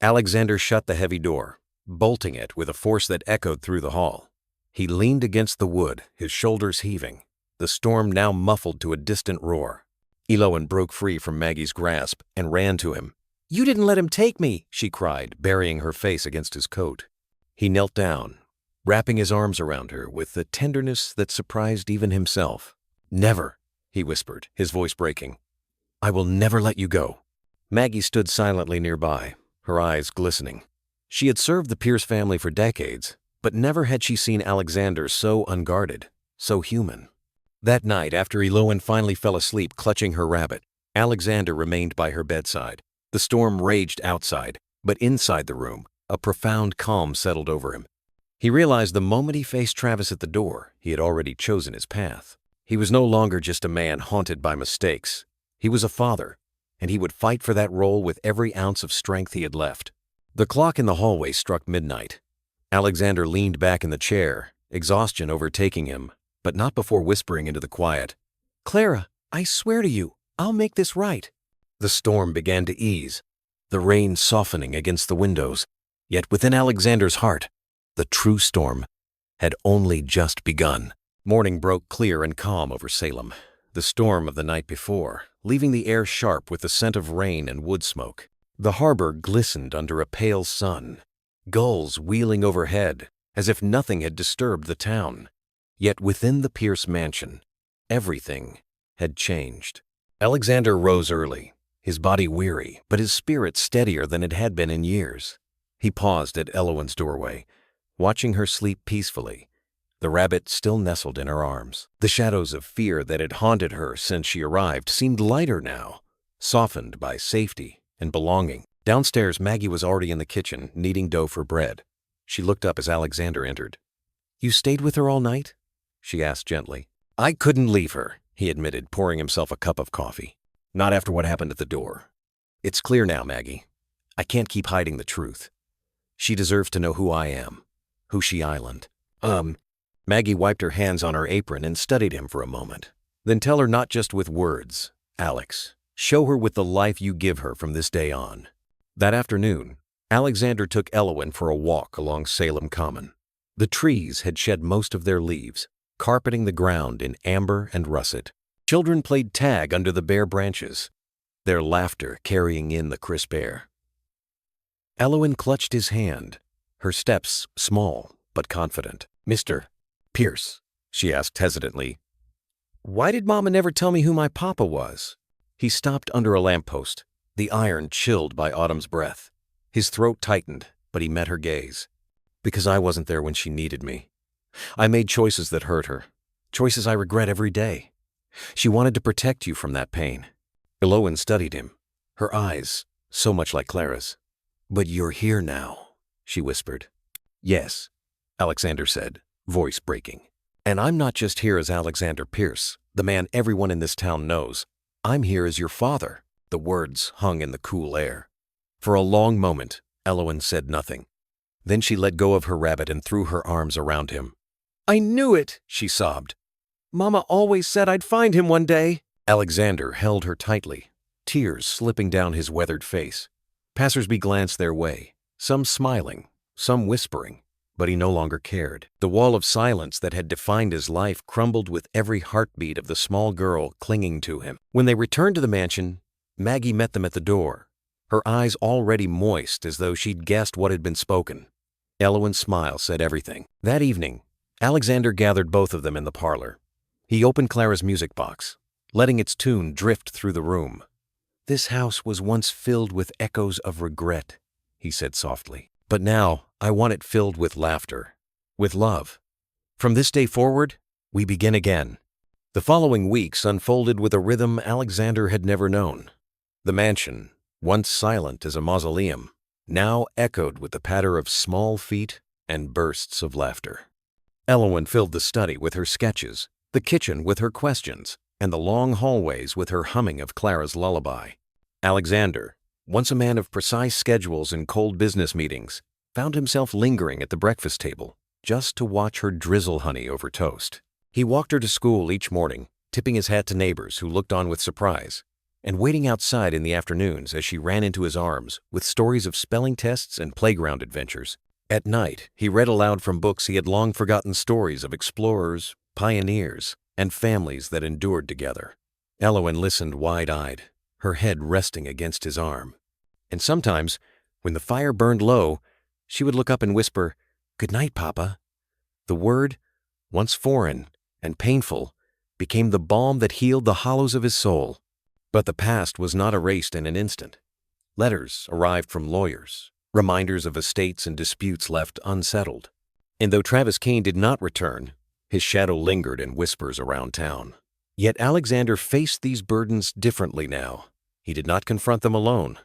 Alexander shut the heavy door, bolting it with a force that echoed through the hall. He leaned against the wood, his shoulders heaving, the storm now muffled to a distant roar. Elowen broke free from Maggie's grasp and ran to him. "You didn't let him take me," she cried, burying her face against his coat. He knelt down, wrapping his arms around her with a tenderness that surprised even himself. "Never," he whispered, his voice breaking. "I will never let you go." Maggie stood silently nearby, her eyes glistening. She had served the Pierce family for decades, but never had she seen Alexander so unguarded, so human. That night, after Elowen finally fell asleep clutching her rabbit, Alexander remained by her bedside. The storm raged outside, but inside the room, a profound calm settled over him. He realized the moment he faced Travis at the door, he had already chosen his path. He was no longer just a man haunted by mistakes. He was a father, and he would fight for that role with every ounce of strength he had left. The clock in the hallway struck midnight. Alexander leaned back in the chair, exhaustion overtaking him, but not before whispering into the quiet, "Clara, I swear to you, I'll make this right." The storm began to ease, the rain softening against the windows. Yet within Alexander's heart, the true storm had only just begun. Morning broke clear and calm over Salem, the storm of the night before, leaving the air sharp with the scent of rain and wood smoke. The harbor glistened under a pale sun, gulls wheeling overhead as if nothing had disturbed the town. Yet within the Pierce mansion, everything had changed. Alexander rose early, his body weary, but his spirit steadier than it had been in years. He paused at Elowen's doorway, watching her sleep peacefully, the rabbit still nestled in her arms. The shadows of fear that had haunted her since she arrived seemed lighter now, softened by safety and belonging. Downstairs, Maggie was already in the kitchen, kneading dough for bread. She looked up as Alexander entered. "You stayed with her all night?" she asked gently. "I couldn't leave her," he admitted, pouring himself a cup of coffee. "Not after what happened at the door. It's clear now, Maggie. I can't keep hiding the truth. She deserves to know who I am. Who she island. Maggie wiped her hands on her apron and studied him for a moment. Then tell her not just with words, Alex. Show her with the life you give her from this day on. That afternoon, Alexander took Elowen for a walk along Salem Common. The trees had shed most of their leaves, carpeting the ground in amber and russet. Children played tag under the bare branches, their laughter carrying in the crisp air. Elowen clutched his hand, her steps small but confident. "Mr. Pierce," she asked hesitantly, "why did Mama never tell me who my papa was?" He stopped under a lamppost, the iron chilled by autumn's breath. His throat tightened, but he met her gaze. "Because I wasn't there when she needed me. I made choices that hurt her, choices I regret every day. She wanted to protect you from that pain." Elowen studied him, her eyes so much like Clara's. "But you're here now," she whispered. "Yes," Alexander said, voice breaking. "And I'm not just here as Alexander Pierce, the man everyone in this town knows. I'm here as your father." The words hung in the cool air. For a long moment, Elowen said nothing. Then she let go of her rabbit and threw her arms around him. "I knew it," she sobbed. "Mama always said I'd find him one day." Alexander held her tightly, tears slipping down his weathered face. Passersby glanced their way, some smiling, some whispering, but he no longer cared. The wall of silence that had defined his life crumbled with every heartbeat of the small girl clinging to him. When they returned to the mansion, Maggie met them at the door, her eyes already moist as though she'd guessed what had been spoken. Elowen's smile said everything. That evening, Alexander gathered both of them in the parlor. He opened Clara's music box, letting its tune drift through the room. "This house was once filled with echoes of regret," he said softly. "But now I want it filled with laughter, with love. From this day forward, we begin again." The following weeks unfolded with a rhythm Alexander had never known. The mansion, once silent as a mausoleum, now echoed with the patter of small feet and bursts of laughter. Elowen filled the study with her sketches, the kitchen with her questions, and the long hallways with her humming of Clara's lullaby. Alexander, once a man of precise schedules and cold business meetings, found himself lingering at the breakfast table just to watch her drizzle honey over toast. He walked her to school each morning, tipping his hat to neighbors who looked on with surprise, and waiting outside in the afternoons as she ran into his arms with stories of spelling tests and playground adventures. At night, he read aloud from books he had long forgotten stories of explorers, pioneers, and families that endured together. Elowen listened wide-eyed, her head resting against his arm. And sometimes, when the fire burned low, she would look up and whisper, "Good night, Papa." The word, once foreign and painful, became the balm that healed the hollows of his soul. But the past was not erased in an instant. Letters arrived from lawyers, reminders of estates and disputes left unsettled. And though Travis Kane did not return, his shadow lingered in whispers around town. Yet Alexander faced these burdens differently now. He did not confront them alone.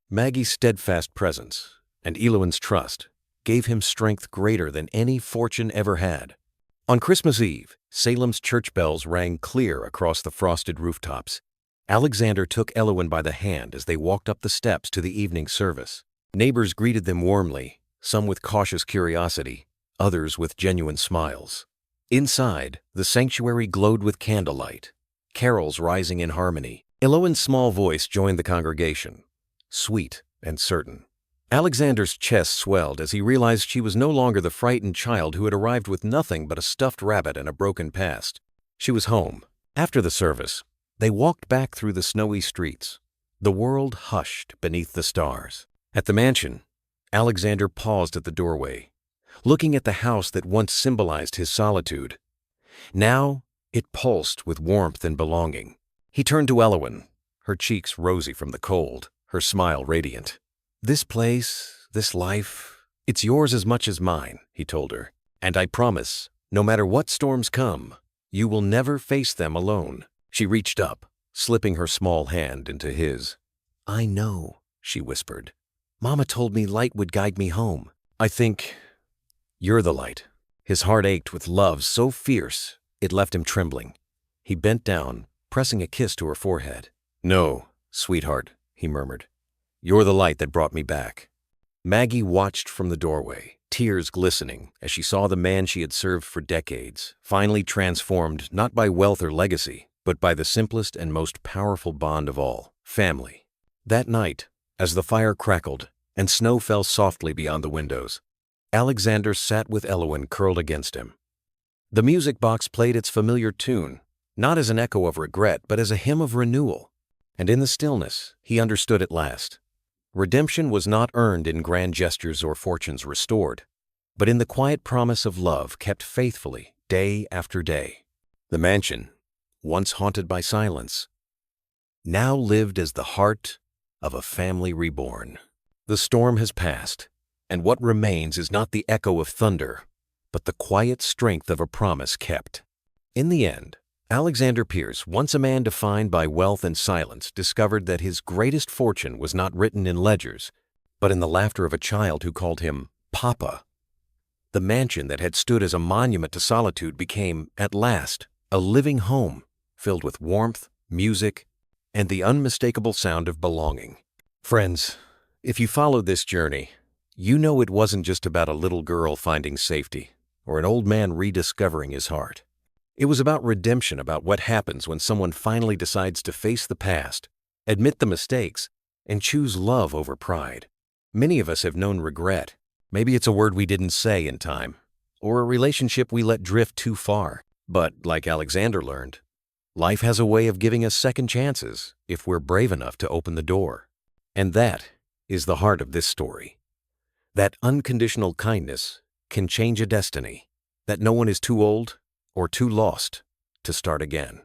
Maggie's steadfast presence and Elowen's trust gave him strength greater than any fortune ever had. On Christmas Eve, Salem's church bells rang clear across the frosted rooftops. Alexander took Elowen by the hand as they walked up the steps to the evening service. Neighbors greeted them warmly, some with cautious curiosity, others with genuine smiles. Inside, the sanctuary glowed with candlelight, carols rising in harmony. Elowen's small voice joined the congregation, sweet and certain. Alexander's chest swelled as he realized she was no longer the frightened child who had arrived with nothing but a stuffed rabbit and a broken past. She was home. After the service, they walked back through the snowy streets, the world hushed beneath the stars. At the mansion, Alexander paused at the doorway, looking at the house that once symbolized his solitude. Now, it pulsed with warmth and belonging. He turned to Elowen, her cheeks rosy from the cold, her smile radiant. "This place, this life, it's yours as much as mine," he told her. "And I promise, no matter what storms come, you will never face them alone." She reached up, slipping her small hand into his. "I know," she whispered. "Mama told me light would guide me home. I think you're the light." His heart ached with love so fierce it left him trembling. He bent down, pressing a kiss to her forehead. "No, sweetheart," he murmured. You're the light that brought me back." Maggie watched from the doorway, tears glistening as she saw the man she had served for decades, finally transformed not by wealth or legacy, but by the simplest and most powerful bond of all, family. That night, as the fire crackled and snow fell softly beyond the windows, Alexander sat with Elowen curled against him. The music box played its familiar tune, not as an echo of regret, but as a hymn of renewal. And in the stillness, he understood at last. Redemption was not earned in grand gestures or fortunes restored, but in the quiet promise of love kept faithfully, day after day. The mansion, once haunted by silence, now lived as the heart of a family reborn. The storm has passed, and what remains is not the echo of thunder, but the quiet strength of a promise kept. In the end, Alexander Pierce, once a man defined by wealth and silence, discovered that his greatest fortune was not written in ledgers, but in the laughter of a child who called him Papa. The mansion that had stood as a monument to solitude became, at last, a living home filled with warmth, music, and the unmistakable sound of belonging. Friends, if you followed this journey, you know it wasn't just about a little girl finding safety or an old man rediscovering his heart. It was about redemption, about what happens when someone finally decides to face the past, admit the mistakes, and choose love over pride. Many of us have known regret. Maybe it's a word we didn't say in time, or a relationship we let drift too far. But, like Alexander learned, life has a way of giving us second chances if we're brave enough to open the door. And that is the heart of this story. That unconditional kindness can change a destiny, that no one is too old or too lost to start again.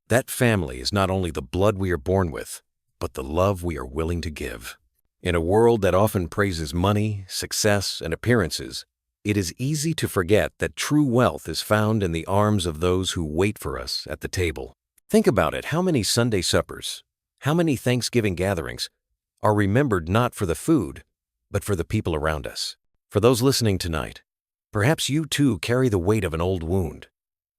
That family is not only the blood we are born with, but the love we are willing to give. In a world that often praises money, success, and appearances, it is easy to forget that true wealth is found in the arms of those who wait for us at the table. Think about it. How many Sunday suppers, how many Thanksgiving gatherings are remembered not for the food, but for the people around us? For those listening tonight, perhaps you too carry the weight of an old wound.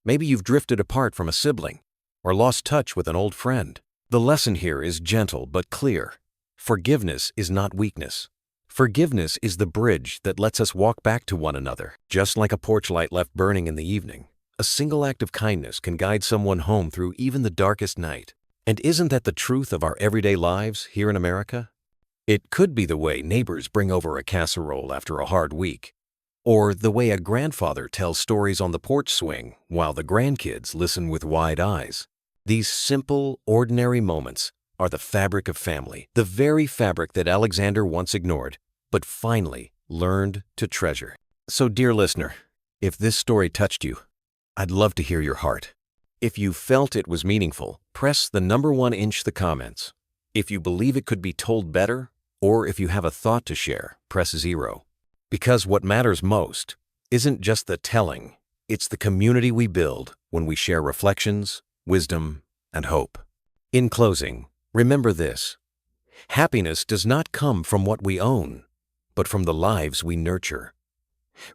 Maybe you've drifted apart from a sibling or lost touch with an old friend. The lesson here is gentle but clear. Forgiveness is not weakness. Forgiveness is the bridge that lets us walk back to one another. Just like a porch light left burning in the evening, a single act of kindness can guide someone home through even the darkest night. And isn't that the truth of our everyday lives here in America? It could be the way neighbors bring over a casserole after a hard week, or the way a grandfather tells stories on the porch swing while the grandkids listen with wide eyes. These simple, ordinary moments are the fabric of family, the very fabric that Alexander once ignored, but finally learned to treasure. So, dear listener, if this story touched you, I'd love to hear your heart. If you felt it was meaningful, press the number 1 inch the comments. If you believe it could be told better, or if you have a thought to share, press 0. Because what matters most isn't just the telling, it's the community we build when we share reflections, wisdom, and hope. In closing, remember this: happiness does not come from what we own, but from the lives we nurture.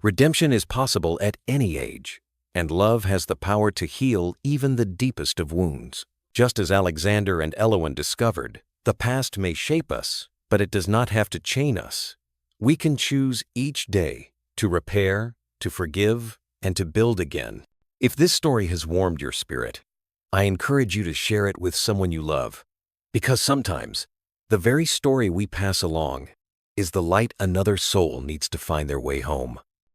Redemption is possible at any age, and love has the power to heal even the deepest of wounds. Just as Alexander and Elowen discovered, the past may shape us, but it does not have to chain us. We can choose each day to repair, to forgive, and to build again. If this story has warmed your spirit, I encourage you to share it with someone you love, because sometimes the very story we pass along is the light another soul needs to find their way home.